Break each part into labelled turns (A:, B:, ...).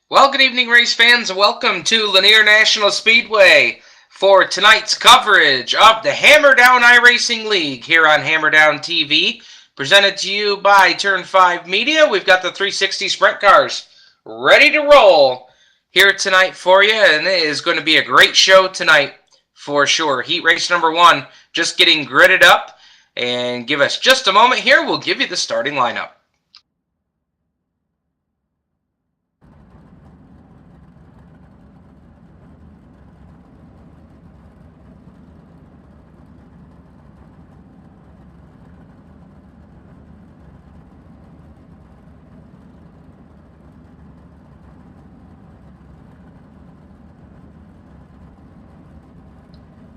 A: Well, good evening, race fans, and welcome to Lanier National Speedway for tonight's coverage of the Hammer Down iRacing League here on Hammer Down TV, presented to you by Turn 5 Media. We've got the 360 Sprint cars ready to roll here tonight for you, and it is going to be a great show tonight for sure. Heat race number 1 just getting gridded up, and give us just a moment here. We'll give you the starting lineup.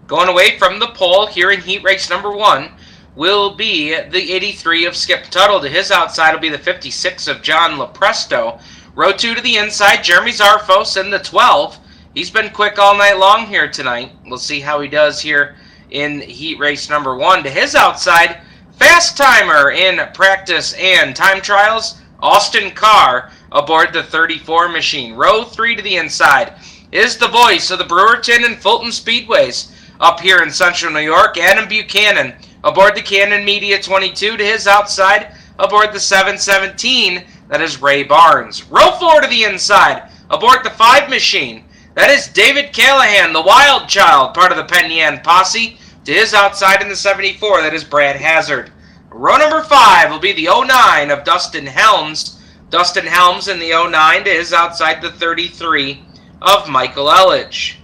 A: Going away from the pole here in heat race number 1 will be the 83 of Skip Tuttle. To his outside will be the 56 of John Lepresto. Row 2 to the inside, Jeremy Zarfos in the 12. He's been quick all night long here tonight. We'll see how he does here in heat race number 1. To his outside, fast timer in practice and time trials, Austin Carr aboard the 34 machine. Row 3 to the inside is the voice of the Brewerton and Fulton Speedways up here in Central New York, Adam Buchanan aboard the Canon Media 22. To his outside, aboard the 717, that is Ray Barnes. Row 4 to the inside, aboard the 5 machine, that is David Callahan, the Wild Child, part of the Penn Yan Posse. To his outside in the 74, that is Brad Hazard. Row number 5 will be the 09 of Dustin Helms. Dustin Helms in the 09, to his outside the 33 of Michael Elledge.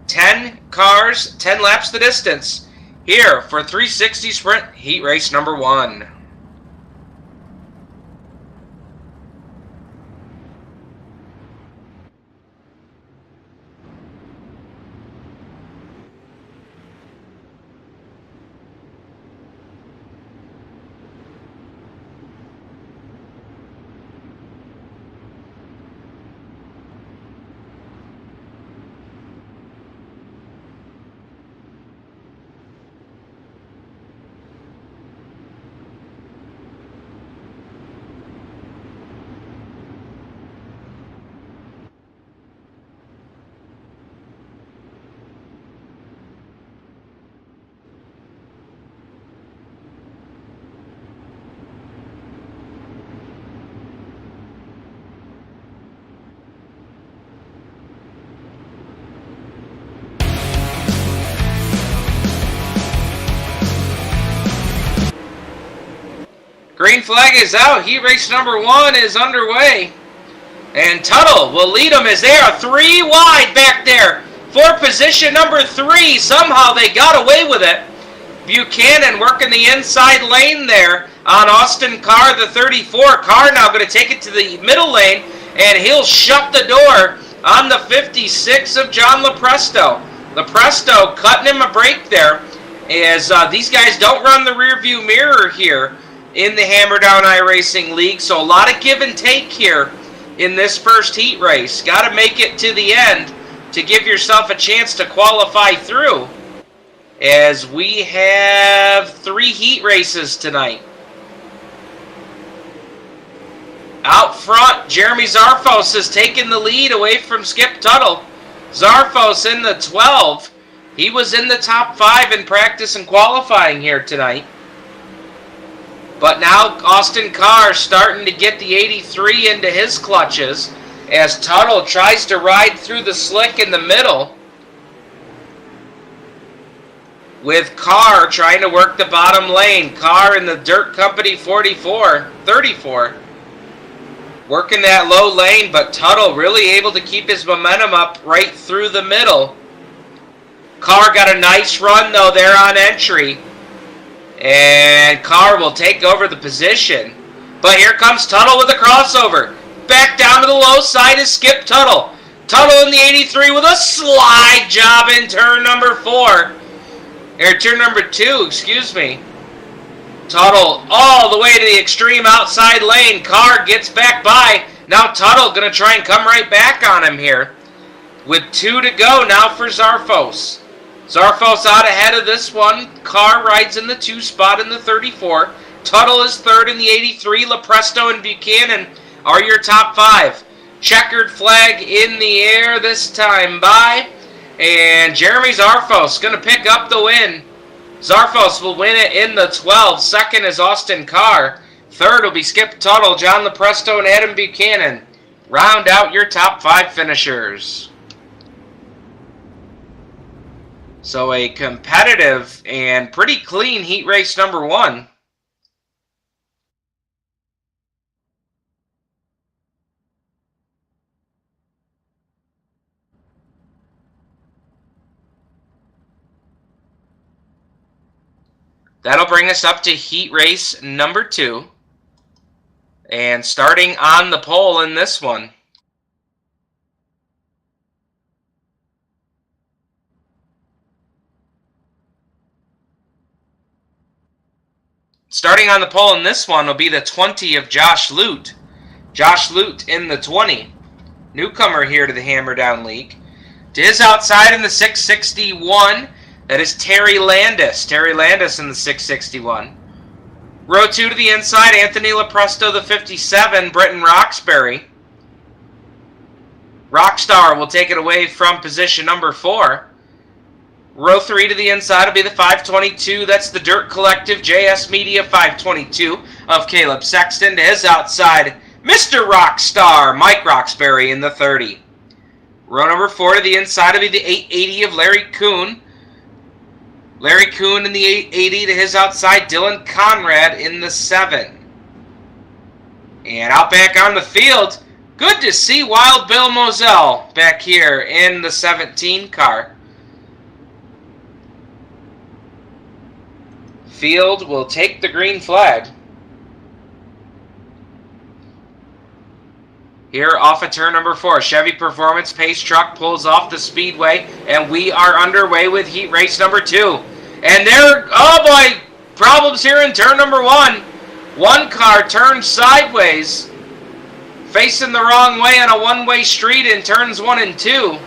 A: 10 cars, 10 laps the distance here for 360 Sprint Heat Race number 1. Green flag is out. Heat race number 1 is underway. And Tuttle will lead them as they are 3 wide back there for position number 3. Somehow they got away with it. Buchanan working the inside lane there on Austin Carr, the 34. Carr now going to take it to the middle lane, and he'll shut the door on the 56 of John Lepresto. Lepresto cutting him a break there, as these guys don't run the rear view mirror here in the Hammer Down iRacing League, so a lot of give and take here in this first heat race. Got to make it to the end to give yourself a chance to qualify through, as we have 3 heat races tonight. Out front, Jeremy Zarfos has taken the lead away from Skip Tuttle. Zarfos in the 12. He was in the top 5 in practice and qualifying here tonight. But now Austin Carr starting to get the 83 into his clutches as Tuttle tries to ride through the slick in the middle, with Carr trying to work the bottom lane. Carr in the Dirt Company 34. Working that low lane, but Tuttle really able to keep his momentum up right through the middle. Carr got a nice run though there on entry, and Carr will take over the position. But here comes Tuttle with a crossover. Back down to the low side is Skip Tuttle. Tuttle in the 83 with a slide job in turn number 4. Or turn number 2, excuse me. Tuttle all the way to the extreme outside lane. Carr gets back by. Now Tuttle going to try and come right back on him here. With 2 to go now for Zarfos. Zarfos out ahead of this one. Carr rides in the 2 spot in the 34. Tuttle is 3rd in the 83. Lepresto and Buchanan are your top 5. Checkered flag in the air this time by. And Jeremy Zarfos going to pick up the win. Zarfos will win it in the 12. Second is Austin Carr. Third will be Skip Tuttle, John Lepresto, and Adam Buchanan. Round out your top 5 finishers. So a competitive and pretty clean heat race number 1. That'll bring us up to heat race number 2. And starting on the pole in this one. Starting on the pole in this one will be the 20 of Josh Lute. Josh Lute in the 20. Newcomer here to the Hammer Down League. To his outside in the 661, that is Terry Landis. Terry Landis in the 661. Row 2 to the inside, Anthony Lepresto, the 57, Britton Roxbury. Rockstar will take it away from position number 4. Row 3 to the inside will be the 522. That's the Dirt Collective JS Media 522 of Caleb Sexton. To his outside, Mr. Rockstar, Mike Roxbury in the 30. Row number 4 to the inside will be the 880 of Larry Kuhn. Larry Kuhn in the 880. To his outside, Dylan Conrad in the 7. And out back on the field, good to see Wild Bill Moselle back here in the 17 car. Field will take the green flag. Here off of turn number 4, Chevy Performance Pace Truck pulls off the speedway, and we are underway with heat race number 2. And there, oh boy, problems here in turn number 1. One car turned sideways, facing the wrong way on a one-way street in turns 1 and 2.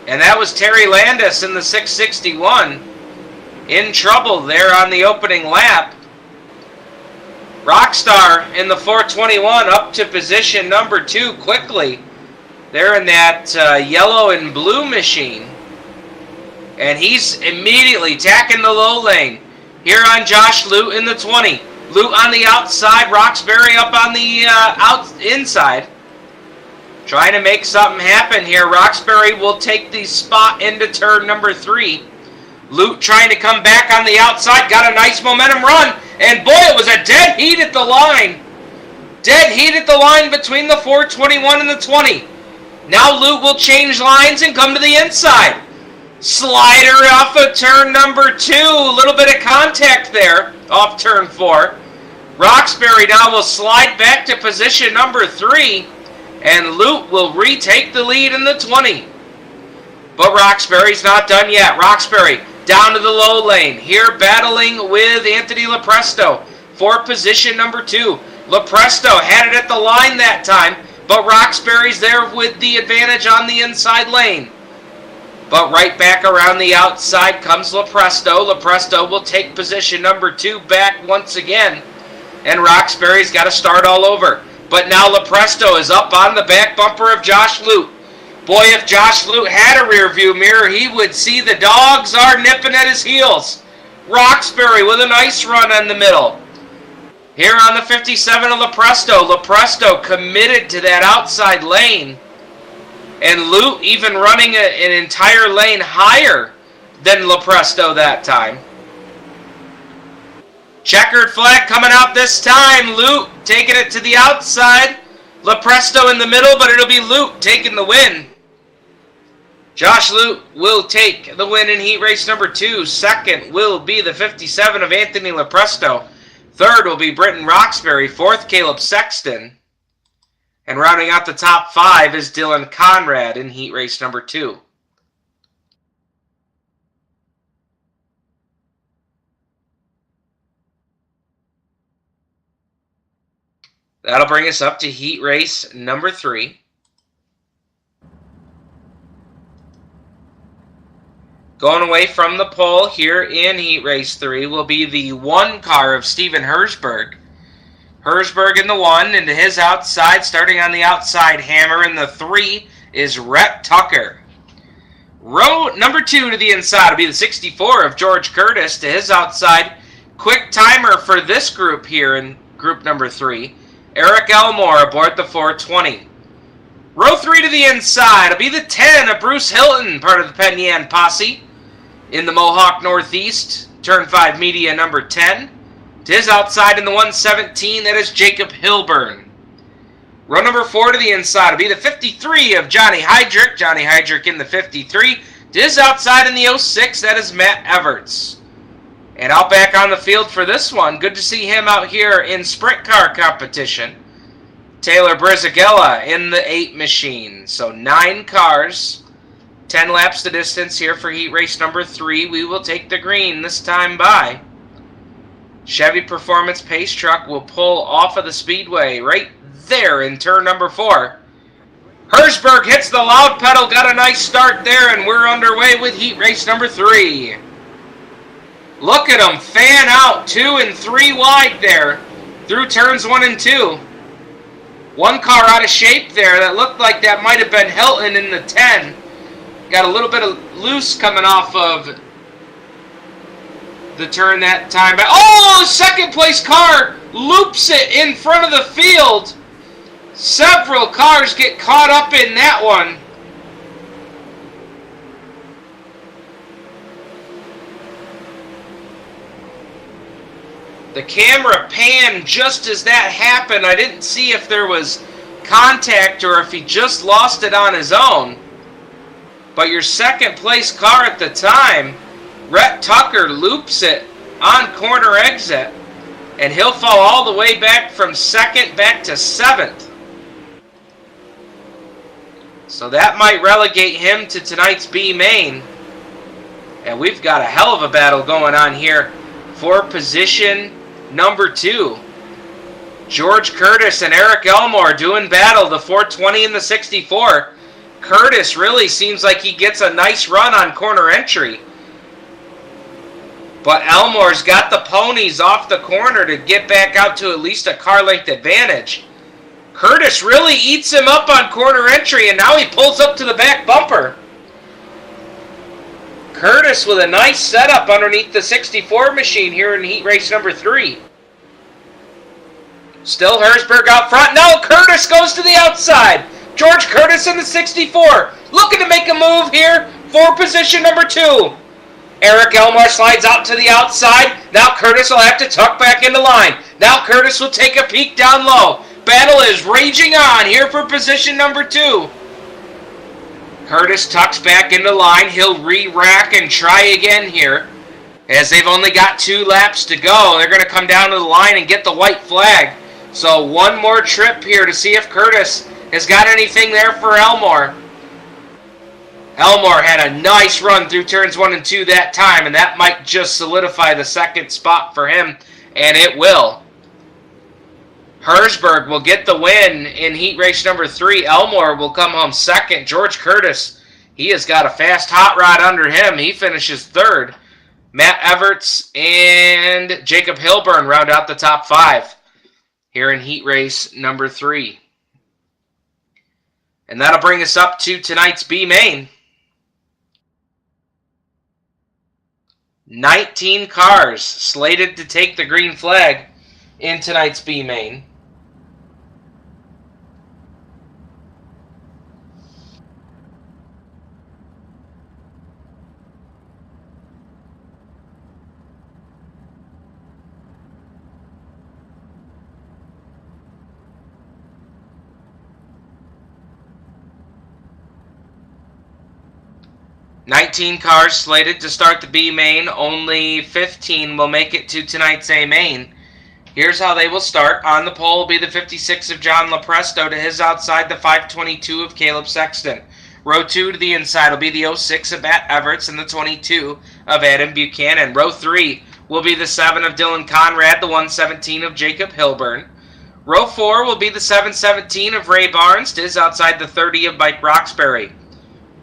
A: And that was Terry Landis in the 661. In trouble there on the opening lap. Rockstar in the 421 up to position number 2 quickly. They're in that yellow and blue machine. And he's immediately tacking the low lane. Here on Josh Lute in the 20. Lute on the outside, Roxbury up on the inside. Trying to make something happen here. Roxbury will take the spot into turn number 3. Lute trying to come back on the outside. Got a nice momentum run. And boy, it was a dead heat at the line. Dead heat at the line between the 421 and the 20. Now Lute will change lines and come to the inside. Slider off of turn number 2. A little bit of contact there off turn 4. Roxbury now will slide back to position number 3. And Lute will retake the lead in the 20. But Roxbury's not done yet. Roxbury down to the low lane. Here battling with Anthony Lepresto for position number 2. Lepresto had it at the line that time, but Roxbury's there with the advantage on the inside lane. But right back around the outside comes Lepresto. Lepresto will take position number 2 back once again. And Roxbury's got to start all over. But now Lepresto is up on the back bumper of Josh Lute. Boy, if Josh Lute had a rear view mirror, he would see the dogs are nipping at his heels. Roxbury with a nice run in the middle. Here on the 57 of Lepresto. Lepresto committed to that outside lane. And Lute even running an entire lane higher than Lepresto that time. Checkered flag coming out this time. Lute taking it to the outside. Lepresto in the middle, but it'll be Lute taking the win. Josh Lute will take the win in heat race number 2. Second will be the 57 of Anthony Lepresto. Third will be Britton Roxbury. Fourth, Caleb Sexton. And rounding out the top 5 is Dylan Conrad in heat race number 2. That'll bring us up to heat race number 3. Going away from the pole here in Heat Race 3 will be the 1 car of Steven Herzberg. Herzberg in the 1, into his outside, starting on the outside hammer in the 3 is Rhett Tucker. Row number 2 to the inside will be the 64 of George Curtis, to his outside. Quick timer for this group here in group number 3, Eric Elmore aboard the 420. Row 3 to the inside will be the 10 of Bruce Hilton, part of the Penn Yan posse. In the Mohawk Northeast, turn 5 media number 10. To his outside in the 117, that is Jacob Hilburn. Row number 4 to the inside will be the 53 of Johnny Heidrich. Johnny Heidrich in the 53. To his outside in the 06, that is Matt Everts. And out back on the field for this one, good to see him out here in sprint car competition. Taylor Brizzagella in the 8 machine. So 9 cars, 10 laps the distance here for heat race number 3. We will take the green this time by. Chevy Performance Pace Truck will pull off of the speedway right there in turn number 4. Herzberg hits the loud pedal, got a nice start there, and we're underway with heat race number 3. Look at them fan out 2 and 3 wide there through turns 1 and 2. One car out of shape there that looked like that might have been Hilton in the 10. Got a little bit of loose coming off of the turn that time. But oh, second place car loops it in front of the field. Several cars get caught up in that one. The camera panned just as that happened. I didn't see if there was contact or if he just lost it on his own. But your second place car at the time, Rhett Tucker, loops it on corner exit. And he'll fall all the way back from 2nd back to 7th. So that might relegate him to tonight's B main. And we've got a hell of a battle going on here for position number 2. George Curtis and Eric Elmore doing battle, the 420 and the 64. Curtis really seems like he gets a nice run on corner entry. But Elmore's got the ponies off the corner to get back out to at least a car length advantage. Curtis really eats him up on corner entry, and now he pulls up to the back bumper. Curtis with a nice setup underneath the 64 machine here in heat race number 3. Still Herzberg out front. No, Curtis goes to the outside. George Curtis in the 64. Looking to make a move here for position number 2. Eric Elmore slides out to the outside. Now Curtis will have to tuck back into line. Now Curtis will take a peek down low. Battle is raging on here for position number 2. Curtis tucks back into line. He'll re-rack and try again here. As they've only got 2 laps to go, they're going to come down to the line and get the white flag. So one more trip here to see if Curtis has got anything there for Elmore. Elmore had a nice run through turns 1 and 2 that time, and that might just solidify the 2nd spot for him, and it will. Herzberg will get the win in heat race number 3. Elmore will come home 2nd. George Curtis, he has got a fast hot rod under him. He finishes 3rd. Matt Everts and Jacob Hilburn round out the top 5 here in heat race number 3. And that'll bring us up to tonight's B main. 19 cars slated to take the green flag in tonight's B main. $19 cars slated to start the B main. Only 15 will make it to tonight's A main. Here's how they will start. On the pole will be the 56 of John Lopresto. To his outside, the 522 of Caleb Sexton. Row 2 to the inside will be the 06 of Matt Everts and the 22 of Adam Buchanan. Row 3 will be the 7 of Dylan Conrad, the 117 of Jacob Hilburn. Row 4 will be the 717 of Ray Barnes. To his outside, the 30 of Mike Roxbury.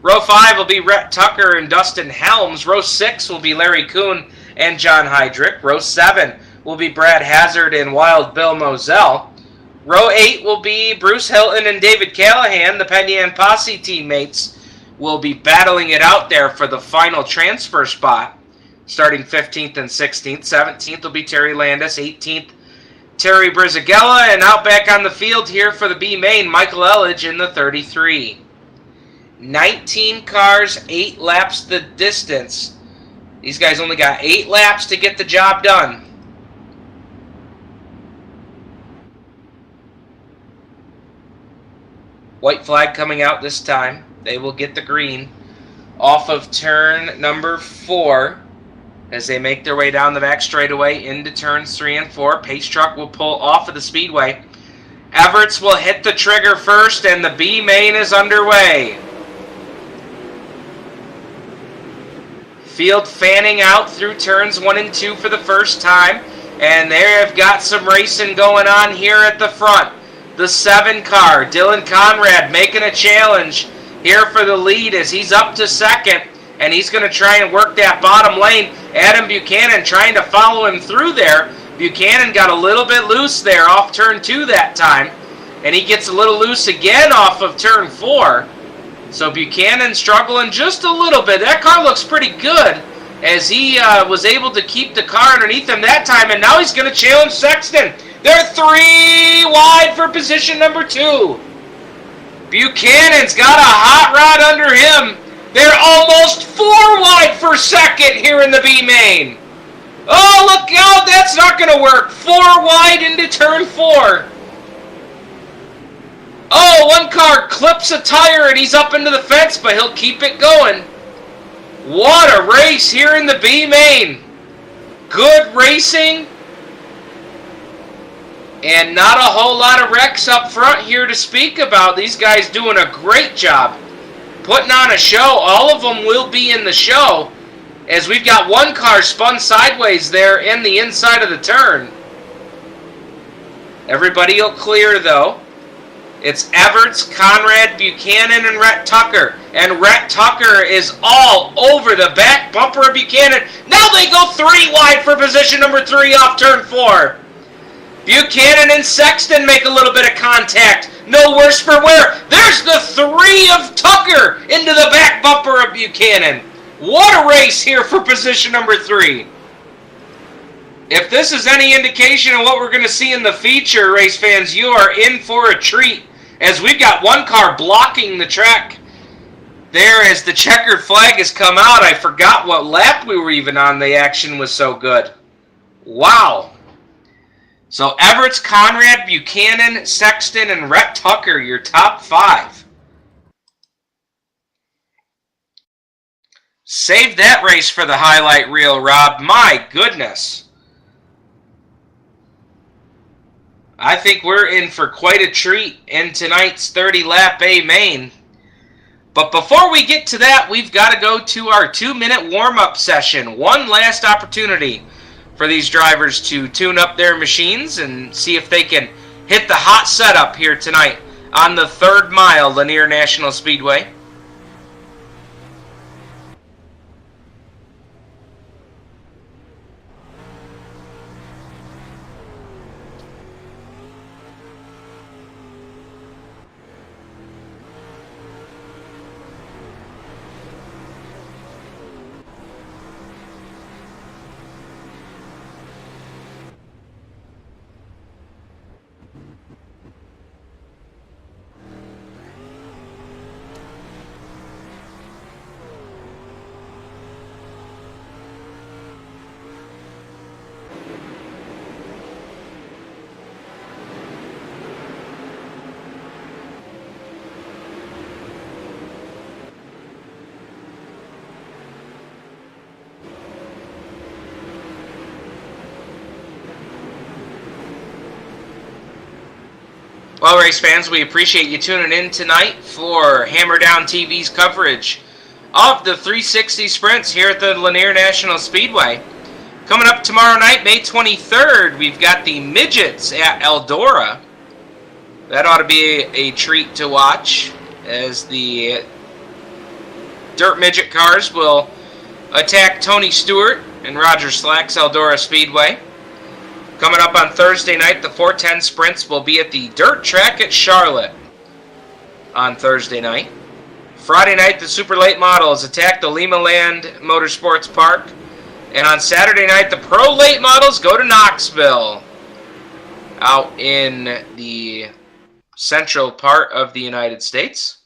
A: Row 5 will be Rhett Tucker and Dustin Helms. Row 6 will be Larry Kuhn and John Heydrich. Row 7 will be Brad Hazard and Wild Bill Moselle. Row 8 will be Bruce Hilton and David Callahan. The Penyan Posse teammates will be battling it out there for the final transfer spot, starting 15th and 16th. 17th will be Terry Landis. 18th, Terry Brizzagella. And out back on the field here for the B main, Michael Elledge in the 33. 19 cars, 8 laps the distance. These guys only got 8 laps to get the job done. White flag coming out this time. They will get the green off of turn number 4 as they make their way down the back straightaway into turns 3 and 4. Pace truck will pull off of the speedway. Everts will hit the trigger first, and the B main is underway. Field fanning out through turns 1 and 2 for the first time, and they have got some racing going on here at the front. The 7 car, Dylan Conrad, making a challenge here for the lead as he's up to second, and he's going to try and work that bottom lane. Adam Buchanan trying to follow him through there. Buchanan got a little bit loose there off turn 2 that time, and he gets a little loose again off of turn 4. So Buchanan struggling just a little bit. That car looks pretty good as he was able to keep the car underneath him that time, and now he's going to challenge Sexton. They're 3 wide for position number 2. Buchanan's got a hot rod under him. They're almost 4 wide for second here in the B main. Oh, look out, that's not going to work. 4 wide into turn 4. Oh, one car clips a tire and he's up into the fence, but he'll keep it going. What a race here in the B main. Good racing. And not a whole lot of wrecks up front here to speak about. These guys doing a great job putting on a show. All of them will be in the show as we've got one car spun sideways there in the inside of the turn. Everybody will clear though. It's Everts, Conrad, Buchanan, and Rhett Tucker. And Rhett Tucker is all over the back bumper of Buchanan. Now they go 3 wide for position number 3 off turn 4. Buchanan and Sexton make a little bit of contact. No worse for wear. There's the 3 of Tucker into the back bumper of Buchanan. What a race here for position number 3. If this is any indication of what we're going to see in the feature, race fans, you are in for a treat as we've got one car blocking the track there as the checkered flag has come out. I forgot what lap we were even on. The action was so good. Wow. So Everts, Conrad, Buchanan, Sexton, and Rhett Tucker, your top 5. Save that race for the highlight reel, Rob. My goodness. I think we're in for quite a treat in tonight's 30-lap A main. But before we get to that, we've got to go to our 2-minute warm-up session. One last opportunity for these drivers to tune up their machines and see if they can hit the hot setup here tonight on the 3rd mile Lanier National Speedway. Well, race fans, we appreciate you tuning in tonight for Hammer Down TV's coverage of the 360 sprints here at the Lanier National Speedway. Coming up tomorrow night, May 23rd, we've got the Midgets at Eldora. That ought to be a treat to watch as the Dirt Midget cars will attack Tony Stewart and Roger Slack's Eldora Speedway. Coming up on Thursday night, the 410 Sprints will be at the dirt track at Charlotte on Thursday night. Friday night, the Super Late Models attack the Lima Land Motorsports Park. And on Saturday night, the Pro Late Models go to Knoxville, out in the central part of the United States.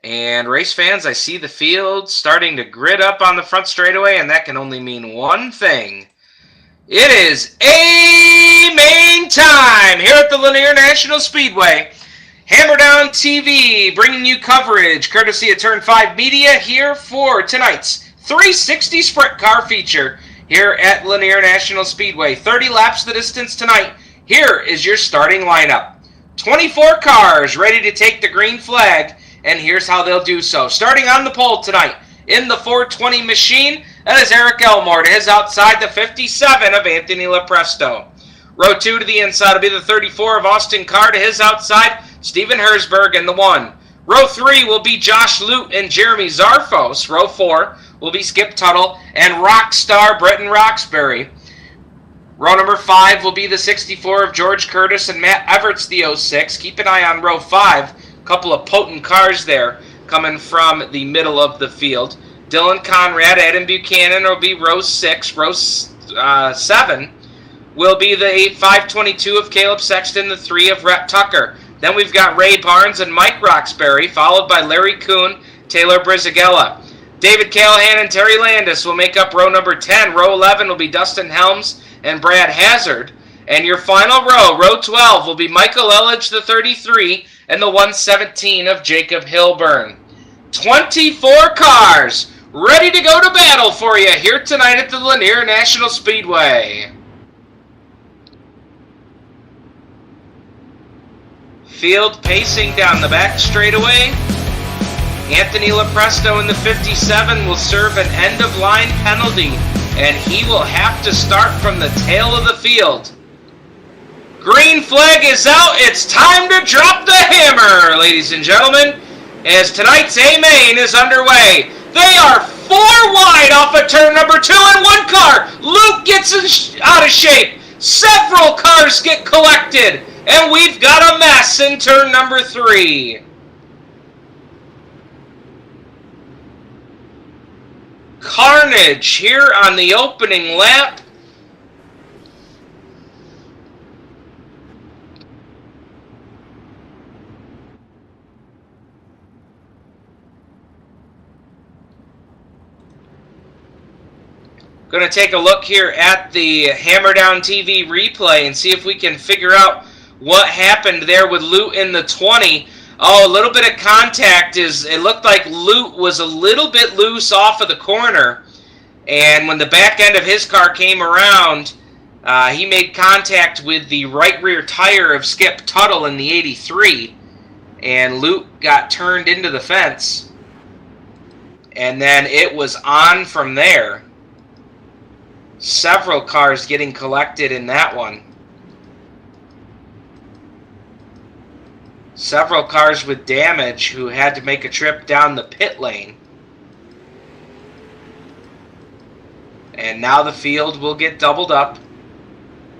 A: And race fans, I see the field starting to grid up on the front straightaway, and that can only mean one thing. It is A-Main time here at the Lanier National Speedway. Hammer Down TV bringing you coverage courtesy of Turn 5 Media here for tonight's 360 Sprint Car feature here at Lanier National Speedway. 30 laps the distance tonight. Here is your starting lineup. 24 cars ready to take the green flag, and here's how they'll do so. Starting on the pole tonight in the 420 machine, that is Eric Elmore. To his outside, the 57 of Anthony Lepresto. Row 2 to the inside will be the 34 of Austin Carr. To his outside, Steven Herzberg in the 1. Row 3 will be Josh Lute and Jeremy Zarfos. Row 4 will be Skip Tuttle and Rockstar Britton Roxbury. Row number 5 will be the 64 of George Curtis and Matt Everts, the 06. Keep an eye on row 5. A couple of potent cars there coming from the middle of the field. Dylan Conrad, Adam Buchanan will be row 6. Row 7 will be the 522 of Caleb Sexton, the 3 of Rhett Tucker. Then we've got Ray Barnes and Mike Roxbury, followed by Larry Kuhn, Taylor Brizagella. David Callahan and Terry Landis will make up row number 10. Row 11 will be Dustin Helms and Brad Hazard. And your final row, row 12, will be Michael Elledge, the 33, and the 117 of Jacob Hilburn. 24 cars ready to go to battle for you here tonight at the Lanier National Speedway. Field pacing down the back straightaway. Anthony Lepresto in the 57 will serve an end-of-line penalty, and he will have to start from the tail of the field. Green flag is out. It's time to drop the hammer, ladies and gentlemen, as tonight's A-Main is underway. They are 4 wide off of turn number 2, and 1 car, Luke, gets out of shape. Several cars get collected, and we've got a mess in turn number 3. Carnage here on the opening lap. Going to take a look here at the Hammer Down TV replay and see if we can figure out what happened there with Lute in the 20. Oh, a little bit of contact. It looked like Lute was a little bit loose off of the corner. And when the back end of his car came around, he made contact with the right rear tire of Skip Tuttle in the 83. And Lute got turned into the fence. And then it was on from there. Several cars getting collected in that one. Several cars with damage who had to make a trip down the pit lane. And now the field will get doubled up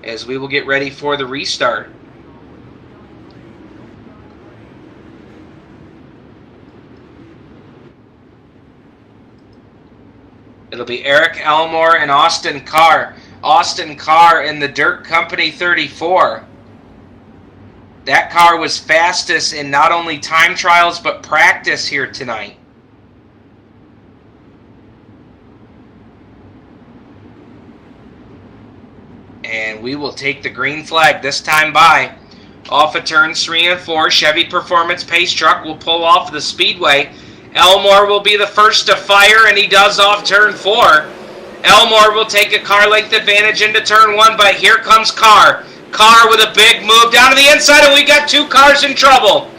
A: as we will get ready for the restart. It'll be Eric Elmore and Austin Carr. Austin Carr in the Dirt Company 34. That car was fastest in not only time trials but practice here tonight. And we will take the green flag this time by. Off of turns 3 and 4, Chevy Performance Pace Truck will pull off the speedway. Elmore will be the first to fire, and he does off turn 4. Elmore will take a car length advantage into turn 1, but here comes Carr. Carr with a big move down to the inside, and we got 2 cars in trouble.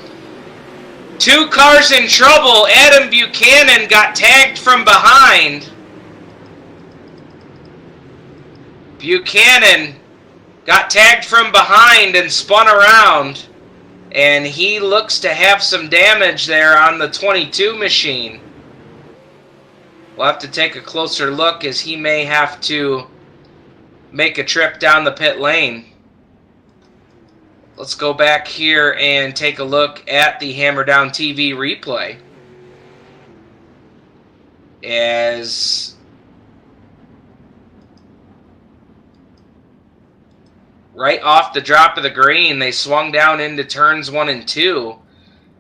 A: 2 cars in trouble. Adam Buchanan got tagged from behind. Buchanan got tagged from behind and spun around. And he looks to have some damage there on the 22 machine. We'll have to take a closer look as he may have to make a trip down the pit lane. Let's go back here and take a look at the Hammer Down TV replay. As right off the drop of the green, they swung down into turns 1 and 2.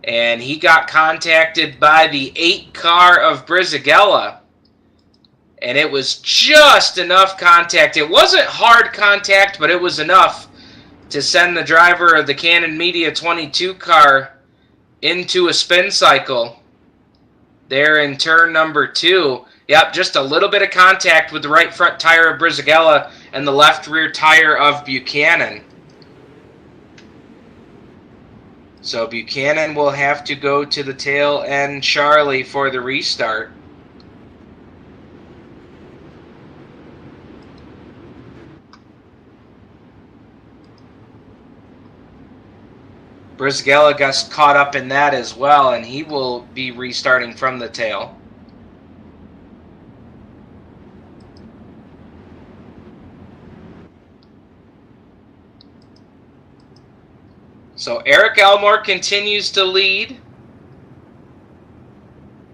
A: And he got contacted by the 8 car of Brizuela. And it was just enough contact. It wasn't hard contact, but it was enough to send the driver of the Canon Media 22 car into a spin cycle there in turn number 2. Yep, just a little bit of contact with the right front tire of Brizuela and the left rear tire of Buchanan. So Buchanan will have to go to the tail end Charlie for the restart. Brizuela got caught up in that as well, and he will be restarting from the tail. So Eric Elmore continues to lead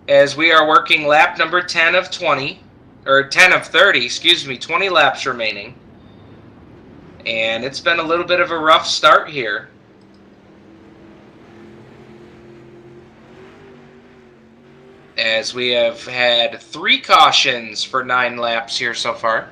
A: as we are working lap number 10 of 20, or 10 of 30, excuse me, 20 laps remaining. And it's been a little bit of a rough start here. As we have had 3 cautions for 9 laps here so far.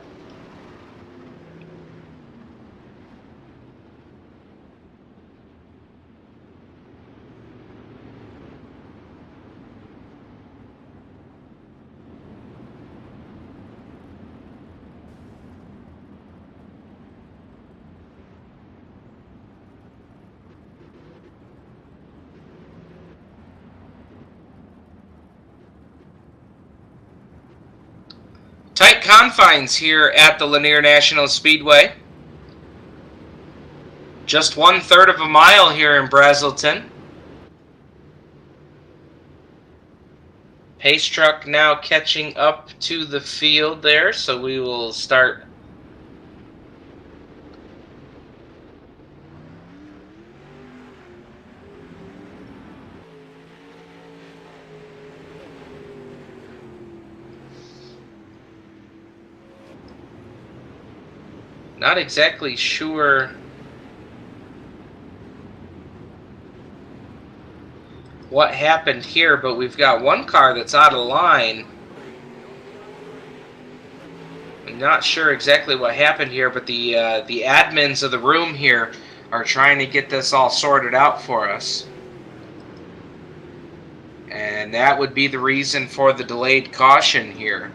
A: Tight confines here at the Lanier National Speedway. Just 1/3 of a mile here in Brazelton. Pace truck now catching up to the field there, so we will start. Not exactly sure what happened here, but we've got one car that's out of line. I'm not sure exactly what happened here, but the admins of the room here are trying to get this all sorted out for us. And that would be the reason for the delayed caution here.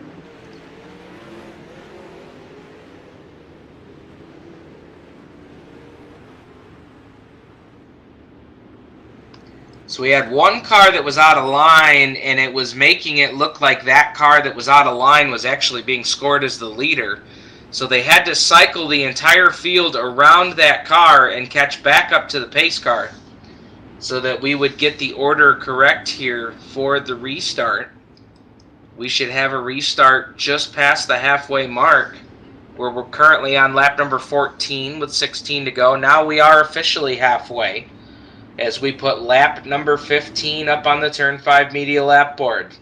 A: So we had one car that was out of line, and it was making it look like that car that was out of line was actually being scored as the leader. So they had to cycle the entire field around that car and catch back up to the pace car so that we would get the order correct here for the restart. We should have a restart just past the halfway mark, where we're currently on lap number 14 with 16 to go. Now we are officially halfway, as we put lap number 15 up on the Turn 5 media lap board.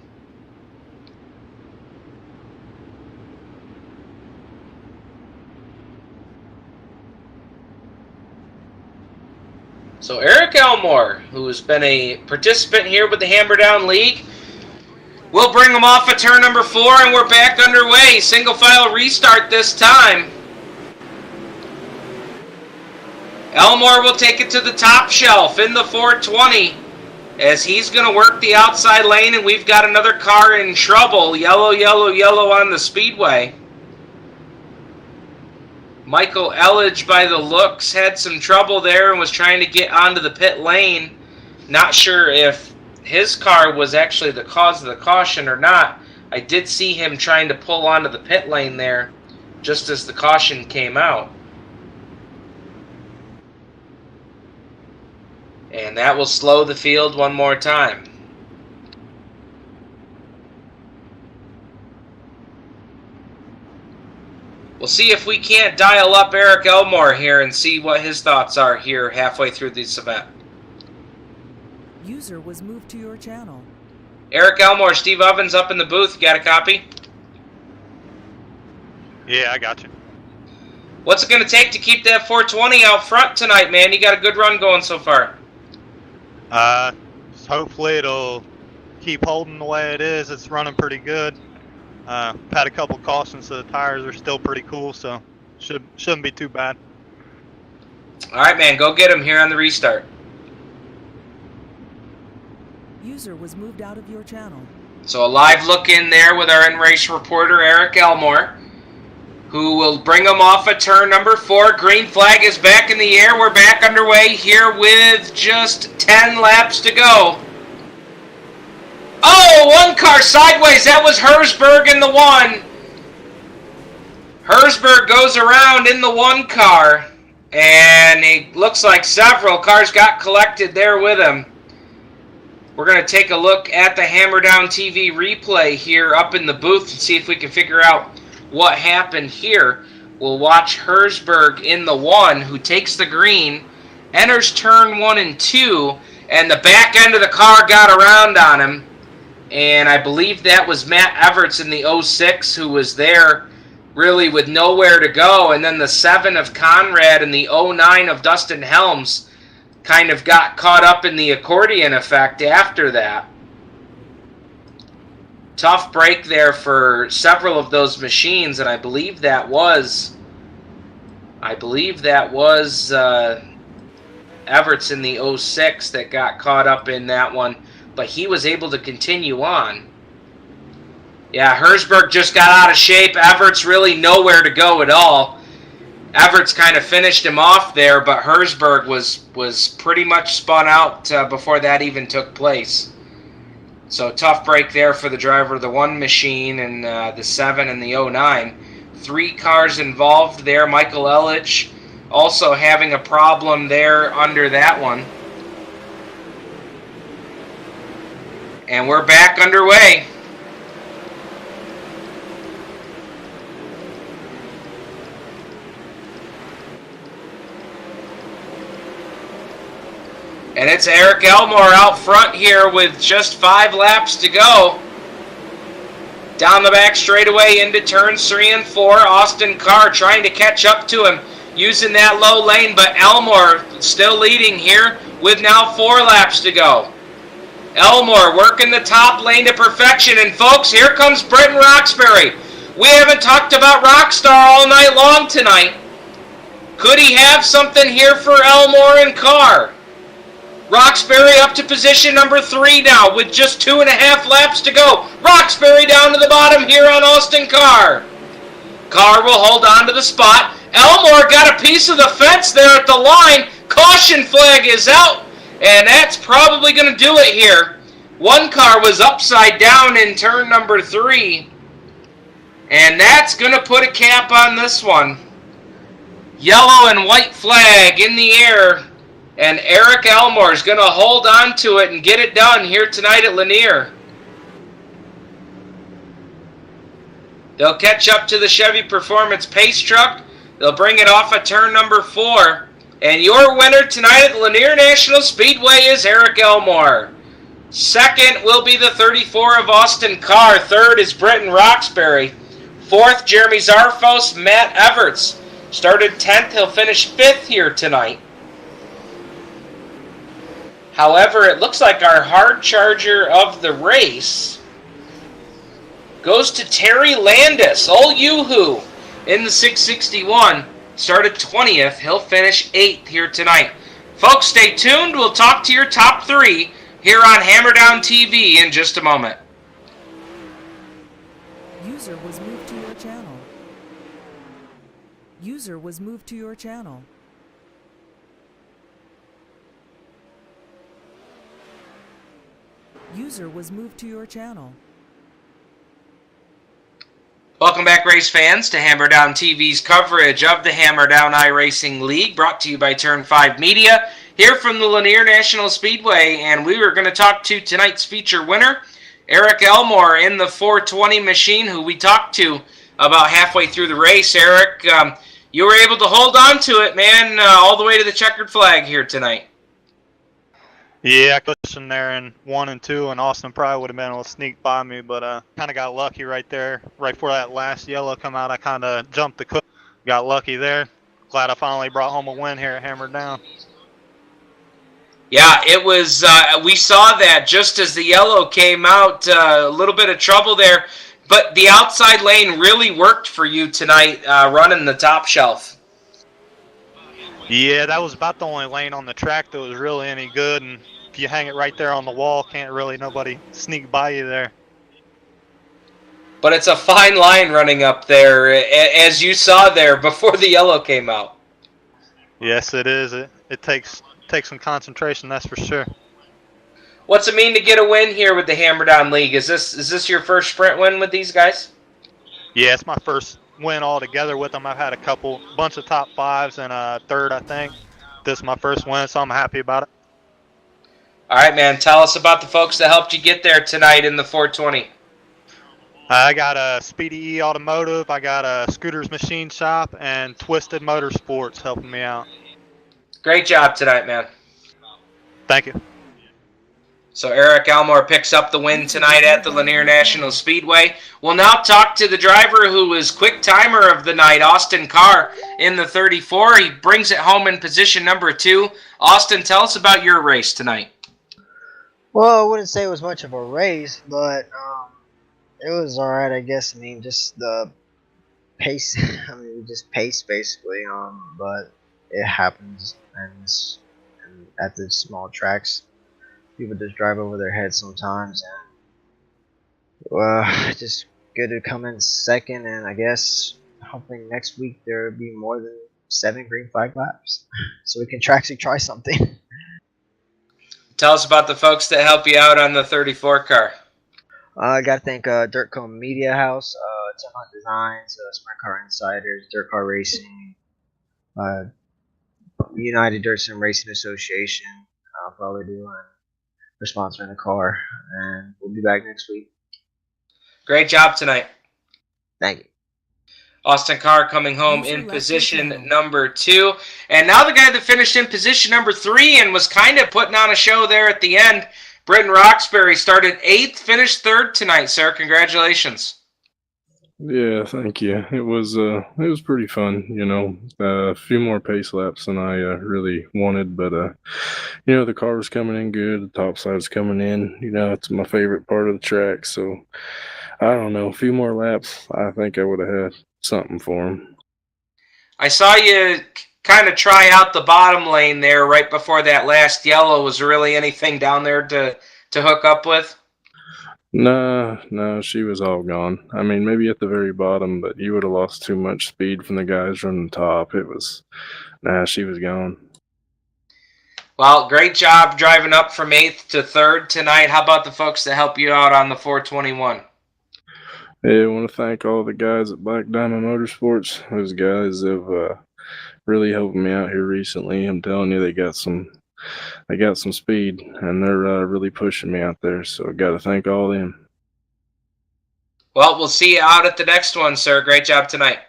A: So Eric Elmore, who has been a participant here with the Hammer Down League, we'll bring him off at turn number 4, and we're back underway. Single file restart this time. Elmore will take it to the top shelf in the 420 as he's going to work the outside lane, and we've got another car in trouble. Yellow, yellow, yellow on the speedway. Michael Elledge, by the looks, had some trouble there and was trying to get onto the pit lane. Not sure if his car was actually the cause of the caution or not. I did see him trying to pull onto the pit lane there just as the caution came out. And that will slow the field one more time. We'll see if we can't dial up Eric Elmore here and see what his thoughts are here halfway through this event.
B: User was moved to your channel.
A: Eric Elmore, Steve Ovens up in the booth. You got a copy?
C: Yeah, I got you.
A: What's it going to take to keep that 420 out front tonight, man? You got a good run going so far.
C: Hopefully it'll keep holding the way it is. It's running pretty good. Had a couple cautions, so the tires are still pretty cool, so shouldn't be too bad.
A: All right, man, go get him here on the restart.
B: User was moved out of your channel.
A: So a live look in there with our in-race reporter, Eric Elmore, who will bring him off at turn number 4. Green flag is back in the air. We're back underway here with just 10 laps to go. Oh, one car sideways. That was Herzberg in the 1. Herzberg goes around in the 1 car, and it looks like several cars got collected there with him. We're going to take a look at the Hammer Down TV replay here up in the booth and see if we can figure out what happened here. We'll watch Herzberg in the 1, who takes the green, enters turn 1 and 2, and the back end of the car got around on him. And I believe that was Matt Everts in the 06 who was there really with nowhere to go. And then the 7 of Conrad and the 09 of Dustin Helms kind of got caught up in the accordion effect after that. Tough break there for several of those machines, and I believe that was Everts in the 06 that got caught up in that one, but he was able to continue on. Yeah, Herzberg just got out of shape. Everts really nowhere to go at all. Everts kind of finished him off there, but Herzberg was pretty much spun out before that even took place. So tough break there for the driver of the 1 machine and the 7 and the 09. 3 cars involved there. Michael Ellich also having a problem there under that one. And we're back underway. And it's Eric Elmore out front here with just 5 laps to go. Down the back straightaway into turns 3 and 4. Austin Carr trying to catch up to him using that low lane, but Elmore still leading here with now 4 laps to go. Elmore working the top lane to perfection, and folks, here comes Britton Roxbury. We haven't talked about Rockstar all night long tonight. Could he have something here for Elmore and Carr? Roxbury up to position number 3 now with just 2.5 laps to go. Roxbury down to the bottom here on Austin Carr. Carr will hold on to the spot. Elmore got a piece of the fence there at the line. Caution flag is out, and that's probably going to do it here. 1 car was upside down in turn number 3, and that's going to put a cap on this one. Yellow and white flag in the air. And Eric Elmore is going to hold on to it and get it done here tonight at Lanier. They'll catch up to the Chevy Performance Pace Truck. They'll bring it off at turn number 4. And your winner tonight at Lanier National Speedway is Eric Elmore. Second will be the 34 of Austin Carr. Third is Britton Roxbury. Fourth, Jeremy Zarfos, Matt Everts. Started 10th. He'll finish 5th here tonight. However, it looks like our hard charger of the race goes to Terry Landis, old Yoo-hoo, in the 661. Started 20th. He'll finish 8th here tonight. Folks, stay tuned. We'll talk to your top 3 here on Hammer Down TV in just a moment.
B: User was moved to your channel. User was moved to your channel. User was moved to your channel.
A: Welcome back, race fans, to Hammer Down TV's coverage of the Hammer Down iRacing League, brought to you by Turn 5 Media. here from the Lanier National Speedway, and we were going to talk to tonight's feature winner, Eric Elmore in the 420 machine, who we talked to about halfway through the race. Eric, you were able to hold on to it, man, all the way to the checkered flag here tonight.
C: Yeah, I pushed in there in 1 and 2, and Austin probably would have been able to sneak by me, but kind of got lucky right there. Right before that last yellow come out, I kind of jumped the cook. Got lucky there. Glad I finally brought home a win here at Hammered Down.
A: Yeah, it was, we saw that just as the yellow came out, a little bit of trouble there, but the outside lane really worked for you tonight, running the top shelf.
C: Yeah, that was about the only lane on the track that was really any good, and if you hang it right there on the wall, can't really nobody sneak by you there.
A: But it's a fine line running up there, as you saw there before the yellow came out.
C: Yes, it is. It takes some concentration, that's for sure.
A: What's it mean to get a win here with the Hammer Down League? Is this your first sprint win with these guys?
C: Yeah, it's my first win all together with them. I've had a bunch of top fives and a third, I think. This is my first win, so I'm happy about it.
A: All right, man. Tell us about the folks that helped you get there tonight in the 420.
C: I got a Speedy E Automotive, I got a Scooters Machine Shop, and Twisted Motorsports helping me out.
A: Great job tonight, man.
C: Thank you.
A: So Eric Elmore picks up the win tonight at the Lanier National Speedway. We'll now talk to the driver who was quick timer of the night, Austin Carr, in the 34. He brings it home in position number 2. Austin, tell us about your race tonight.
D: Well, I wouldn't say it was much of a race, but it was all right, I guess. I mean, just the pace. I mean, we just paced basically. But it happens, and at the small tracks, people just drive over their heads sometimes, and just good to come in second. And I guess hoping next week there will be more than 7 green flag laps, so we can actually try something.
A: Tell us about the folks that help you out on the 34 car.
D: I got to thank Dirt Car Media House, Tim Hunt Designs, Sprint Car Insiders, Dirt Car Racing, United Dirt Sim Racing Association for all they do and for sponsoring the car. And we'll be back next week.
A: Great job tonight.
D: Thank you.
A: Austin Carr coming home in position number 2. And now the guy that finished in position number 3 and was kind of putting on a show there at the end, Britton Roxbury, started 8th, finished 3rd tonight, sir. Congratulations.
E: Yeah, thank you. It was pretty fun, you know. A few more pace laps than I really wanted, but you know, the car was coming in good, the top side was coming in. You know, it's my favorite part of the track, so I don't know, a few more laps, I think I would have had something for him.
A: I saw you kind of try out the bottom lane there right before that last yellow. Was there really anything down there to hook up with?
E: No, she was all gone. I mean, maybe at the very bottom, but you would have lost too much speed from the guys running the top. She was gone.
A: Well, great job driving up from 8th to 3rd tonight. How about the folks that help you out on the 421?
E: Hey, I want to thank all the guys at Black Diamond Motorsports. Those guys have really helped me out here recently. I'm telling you, they got some speed, and they're really pushing me out there, so I got to thank all of them.
A: Well, we'll see you out at the next one, sir. Great job tonight.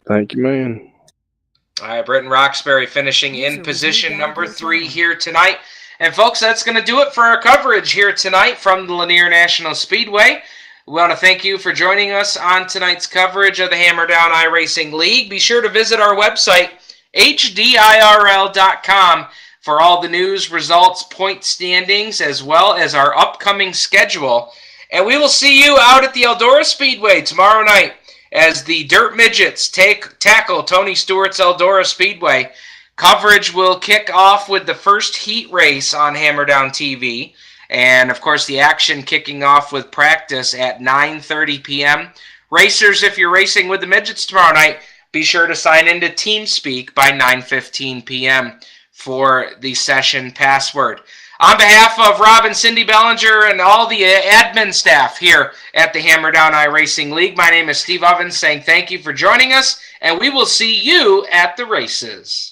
E: Thank you, man.
A: All right, Britton Roxbury finishing in position number 3 here tonight. And folks, that's going to do it for our coverage here tonight from the Lanier National Speedway. We want to thank you for joining us on tonight's coverage of the Hammer Down iRacing League. Be sure to visit our website, HDIRL.com, for all the news, results, point standings, as well as our upcoming schedule. And we will see you out at the Eldora Speedway tomorrow night as the Dirt Midgets tackle Tony Stewart's Eldora Speedway. Coverage will kick off with the first heat race on Hammer Down TV. And, of course, the action kicking off with practice at 9:30 p.m. Racers, if you're racing with the Midgets tomorrow night, be sure to sign into TeamSpeak by 9:15 p.m. for the session password. On behalf of Rob and Cindy Bellinger and all the admin staff here at the Hammer Down iRacing League, my name is Steve Ovens saying thank you for joining us, and we will see you at the races.